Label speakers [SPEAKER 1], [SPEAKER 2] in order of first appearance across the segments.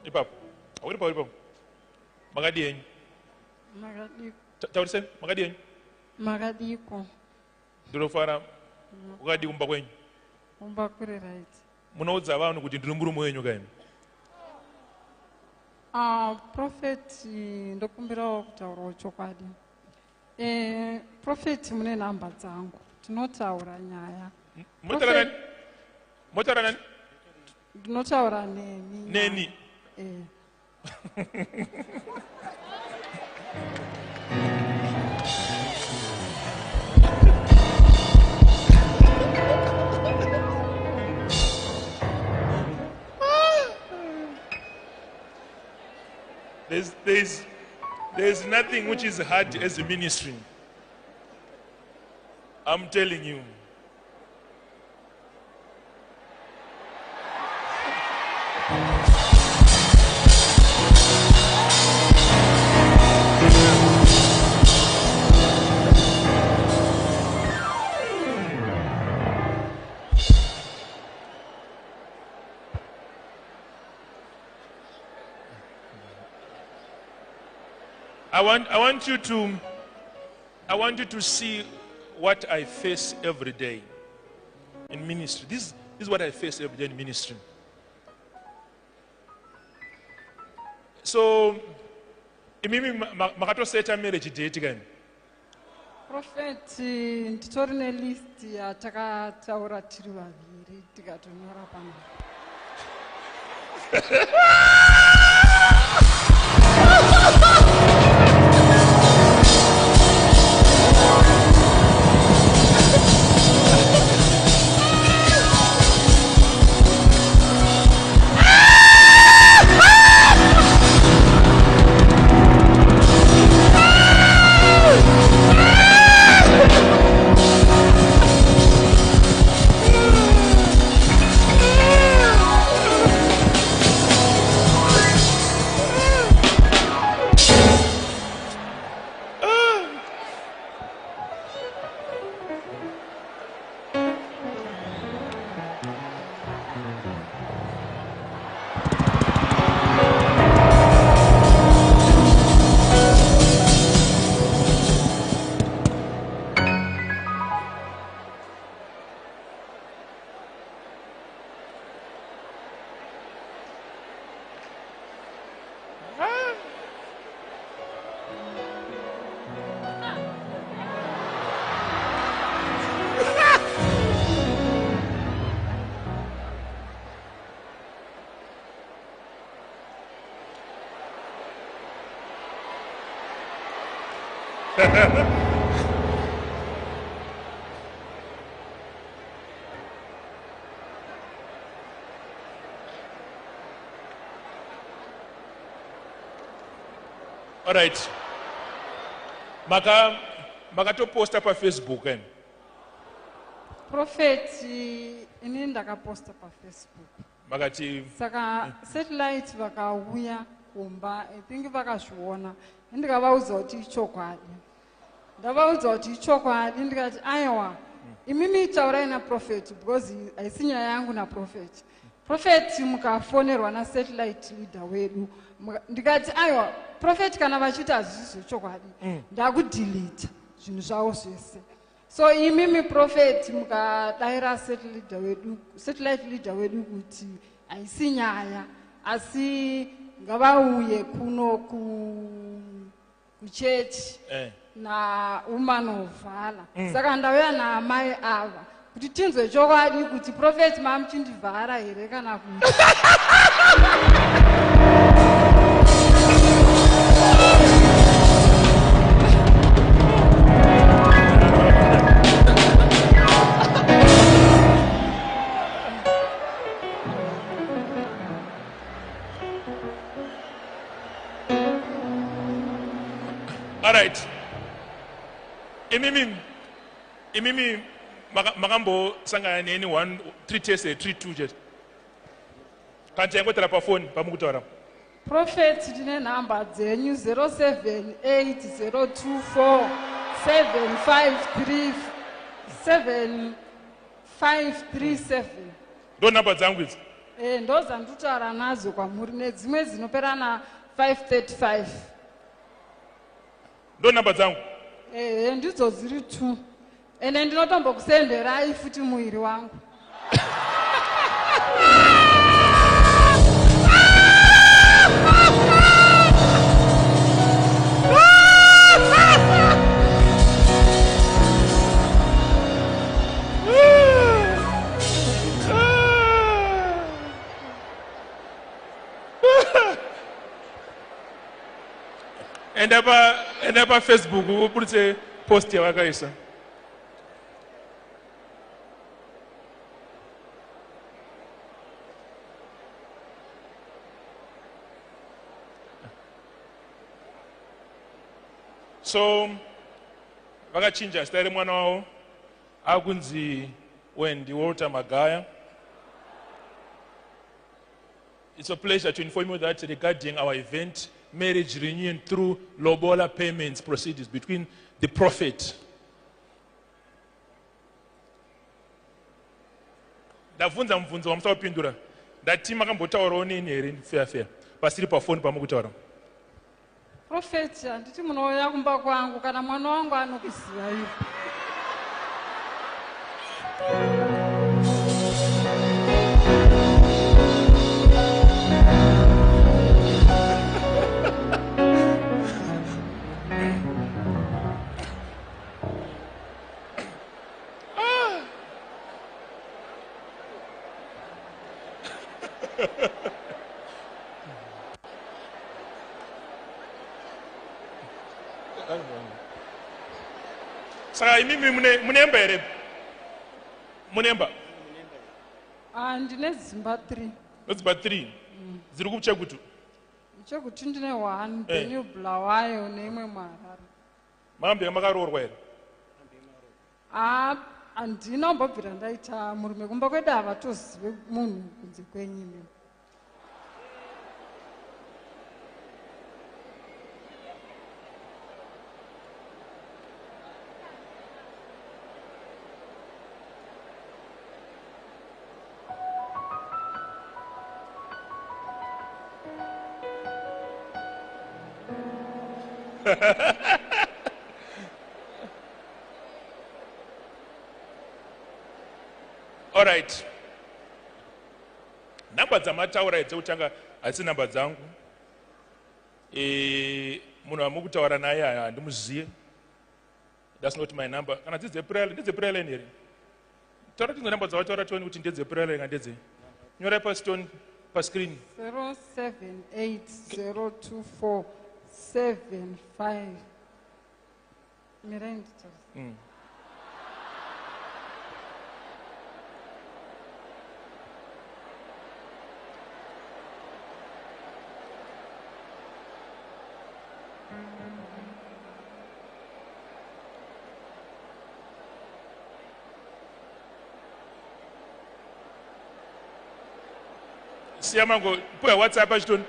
[SPEAKER 1] Ipap. Ipap. Magadi yenyu. Tawulise magadi yenyu.
[SPEAKER 2] Makadiko.
[SPEAKER 1] Ndinofara ukadi kumba kwenyu.
[SPEAKER 2] Kumba kuri right.
[SPEAKER 1] Munoudza vanhu kuti ndiri murume wenyu kaini.
[SPEAKER 2] Prophet ndokumbirawo kutaurawo chokwadi. Prophet mune namba dzangu. Tinotaura nyaya.
[SPEAKER 1] Motaura nani?
[SPEAKER 2] Ndinotaura neni.
[SPEAKER 1] Neni. There's nothing which is hard as a ministry. I'm telling you. I want you to see what I face every day in ministry. This is what I face every day in ministry. So, imimi makatoseta marriage date again.
[SPEAKER 2] Prophet, nditori nelist yatakataura tiri vaviri tikatonyora pano.
[SPEAKER 1] All right. Makato posta pa Facebook and
[SPEAKER 2] Prophet ini ndakaposta pa Facebook.
[SPEAKER 1] Magati
[SPEAKER 2] Saka satellite vakauya kumba I think vakazviona ndikavaudza kuti chokwadi. Ndavaudza kuti chokwadi ndikati aiwa imimi taurai na prophet because haisi nyaya yangu na prophet. Prophet mukafonerwa na satellite leader wedu ndikati aiwa prophet kana vachita hazvisi chokwadi ndakudelete zvinhu zvavo zvese. So imimi prophet mukadaira satellite leader wedu kuti haisi nyaya asi ngavauye kuno kuchechi na umanovhala. Saka ndauya naamai ava kuti tinzwe chokwadi kuti prophet mamuchindivhara here kana kuti
[SPEAKER 1] all right. Imimi makambo sangana neni 1 3 test 3 2 jet. Kanti yangotra pa phone pamukutaura.
[SPEAKER 2] Prophet tine namba dzenyu 0780247537.
[SPEAKER 1] Ndo namba dzangu idzi.
[SPEAKER 2] ndozandutaura nadzo kwamuri nedzimwe dzinopera na 535
[SPEAKER 1] ndo namba dzangu.
[SPEAKER 2] ndidzo dziri 2 ende ndinotombokusenderai futi muiri wangu.
[SPEAKER 1] enda paFacebook uputse post yavakaisa. So vakachinja zita remwana wavo akunzi Wendy Walter Magaya. It's a pleasure to inform you that regarding our event, marriage reunion through lobola payments proceedings between the prophet. Ndavunza mvunzo wamusapindura. Ndati makambotaurawo neni here fair pasiri pafoni pamukutaura.
[SPEAKER 2] Prophet, handiti munouya kumba kwangu kana mwana wangu anokuziva ivo.
[SPEAKER 1] Saka imimi munemba here? Munemba?
[SPEAKER 2] Ndine dzimba 3.
[SPEAKER 1] Dzimba 3? Dziri kuchekutu?
[SPEAKER 2] Chekutu ndine 1, then Bulawayo neimwe muHarare.
[SPEAKER 1] Makambenge makaroorwa here?
[SPEAKER 2] Handinombobvira ndaita murume kumba kwedu havatozive munhu kunze kwenyime.
[SPEAKER 1] All right. Namba dzamataura dzeutanga hadzisi namba dzangu. Munhu wamukutaura naye handimuziye. That's not my number. Kana ndedze prayer line here. Taura kuti namba dzawataura tione kuti ndedze prayer line ndedze. Nyora pastone pa screen.
[SPEAKER 2] 07802475. Mirend.
[SPEAKER 1] Siyamango, put a WhatsApp ashton.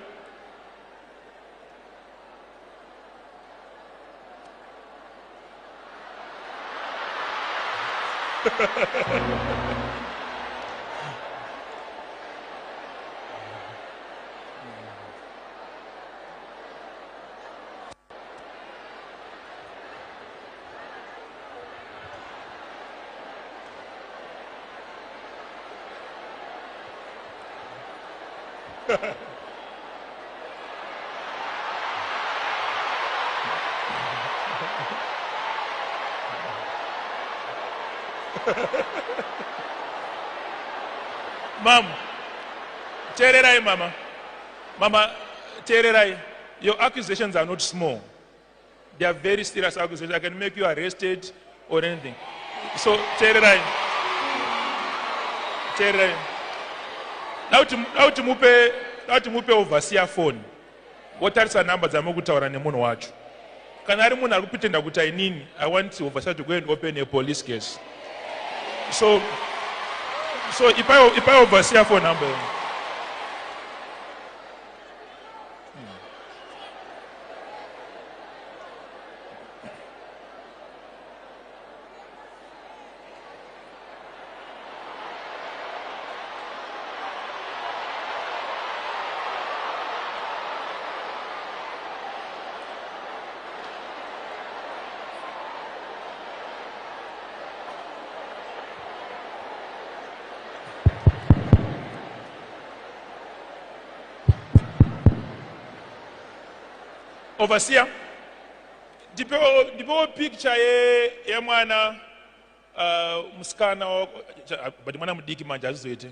[SPEAKER 1] Mom, tererai, Mama. Mama, tererai. Your accusations are not small. They are very serious accusations. I can make you arrested or anything. So, tererai. Tererai. Now to mupe overseer phone. What are the numbers I'm going to watch? Can I remember I want to overseer to go and open a police case. So if I overseer phone number. overseer ndipewo picture yemwana musikana but mwana mudiki manje azizoite.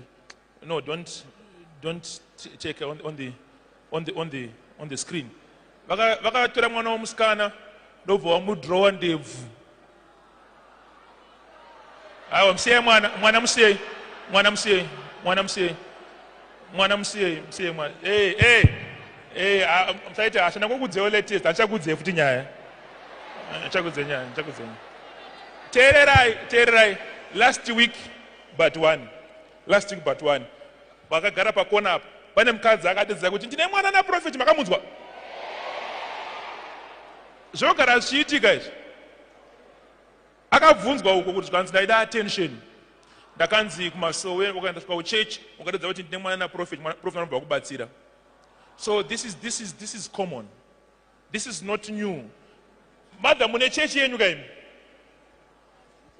[SPEAKER 1] No, don't check on the screen. Vakatora mwana womusikana ndobva wamudrowa ndebvu. Awa msiye mwana msiye mwana. Msaiti ashana kokudzewo latest achakudze futi nyaya. Achakudze. Tererai last week but one. Vakagara pakona apa. Pane mukadzi akadedza kuti ndine mwana naprofeti makamunzwa. Zvogara zvichiitika izvi. Akabvunzwa uko kuti zvanzi ndaida attention. Ndakanzi kumasowe ukaenda kuchurch ukadedza kuti ndine mwana naprofeti anobva kubatsira. So this is common. This is not new. Mother mune church yenyu kaimi.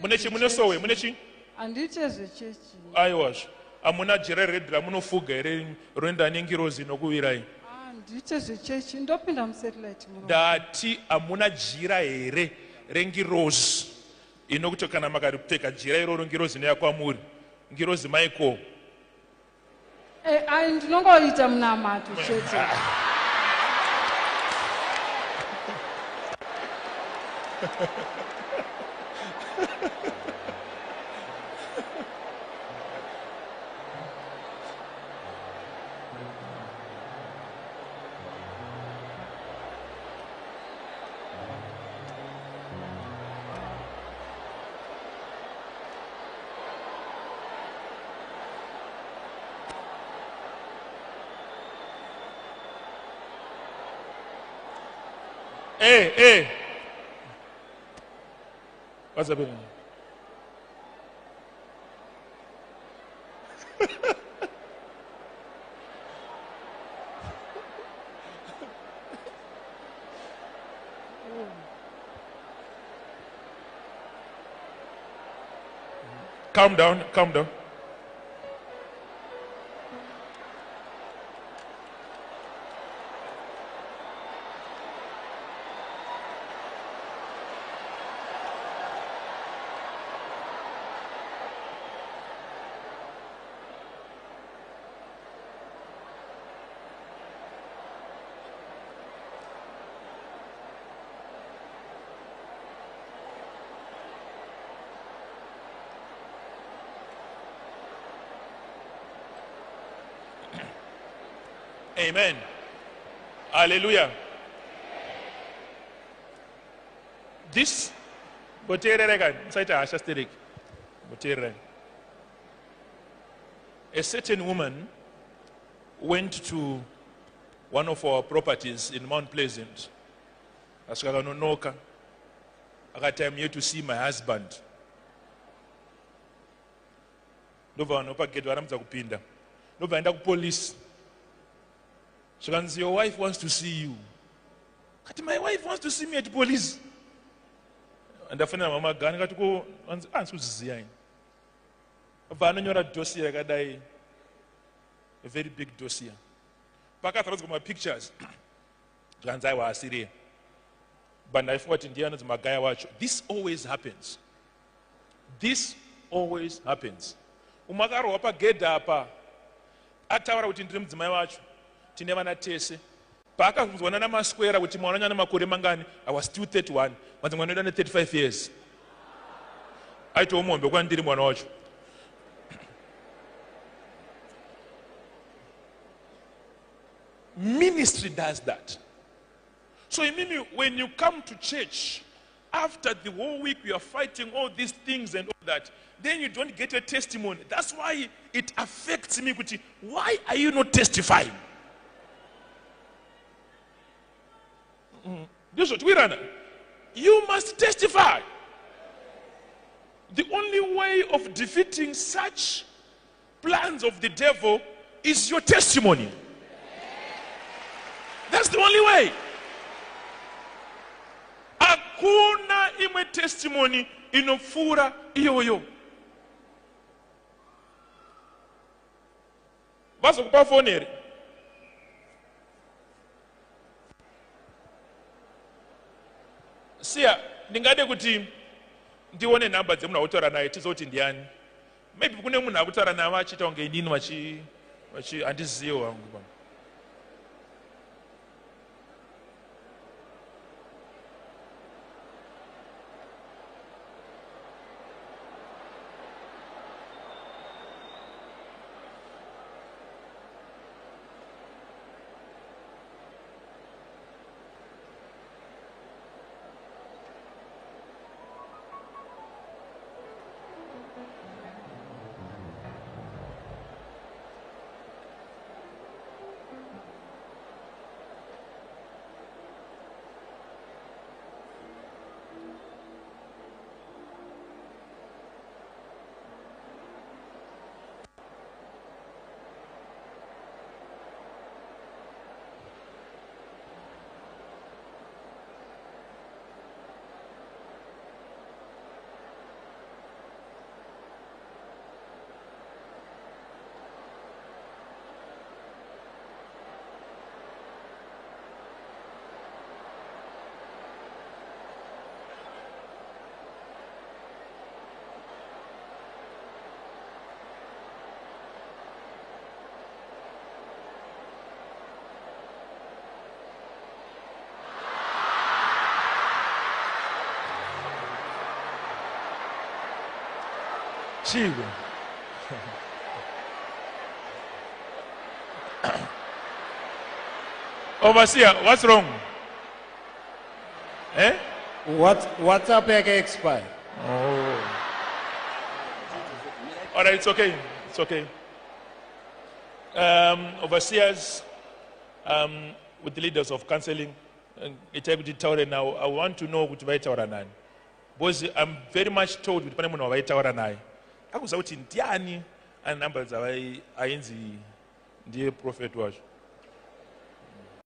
[SPEAKER 1] Mune sowe mune chi?
[SPEAKER 2] Andite zvechechi.
[SPEAKER 1] Aiwazvo. Amuna jira redra munofuga ere roenda nengirozi nokuwirai.
[SPEAKER 2] Andite zvechechi ndopinda musatellite muno.
[SPEAKER 1] Ndati amuna jira here rengirozi inokuti kana makaripfeka jira iroro ngirozi neyakwamuri. Ngirozi maiko.
[SPEAKER 2] Ndinongoita munamato chete.
[SPEAKER 1] Hey. What's happening? Calm down. Amen. Hallelujah. This a certain woman went to one of our properties in Mount Pleasant. Asakanonoka. I'm here to see my husband. Ndova anopa gate varamudza kupinda. Ndova enda ku police. So your wife wants to see you. My wife wants to see me at police. And I find mama gani kati ko ansuziya. Vanonyora dossier yakadai. A very big dossier. Pakatharodza my pictures. Zvanzai wa asiri. But I thought Indiana is Magaya wacho. This always happens. Umakaro apa geda apa. Ataura kuti ndiri mudzimai wacho. Tine vana tese. Paakabvunzwa namaswera kuti mwana nyana makore mangani. I was still 31. Mwanza mwana ane 35 years. Aito omombe kwa ndiri mwana wacho. Ministry does that. So when you come to church, after the whole week we are fighting all these things and all that, then you don't get a testimony. That's why it affects me. Why are you not testifying? This is what we run. You must testify. The only way of defeating such plans of the devil is your testimony. That's the only way. Hakuna imwe testimony inofura iyoyo. Vazokupa phone here. overseer, ndingade kuti ndione namba dzemunhu akutaura naye tizoti ndiani. Maybe kune munhu akutaura naye vachita kunge inini handiziviwo hangu. Chigo. Overseer, what's wrong? Eh?
[SPEAKER 3] What's up, expire?
[SPEAKER 1] Oh. All right, it's okay. It's okay. Overseers, with the leaders of counseling, integrity taure now, I want to know what vaitaura nani. Because I'm very much told with panemunhu vaitaura naye. Akuziva kuti ndiani ane namba dzavainzi ndiye prophet wacho.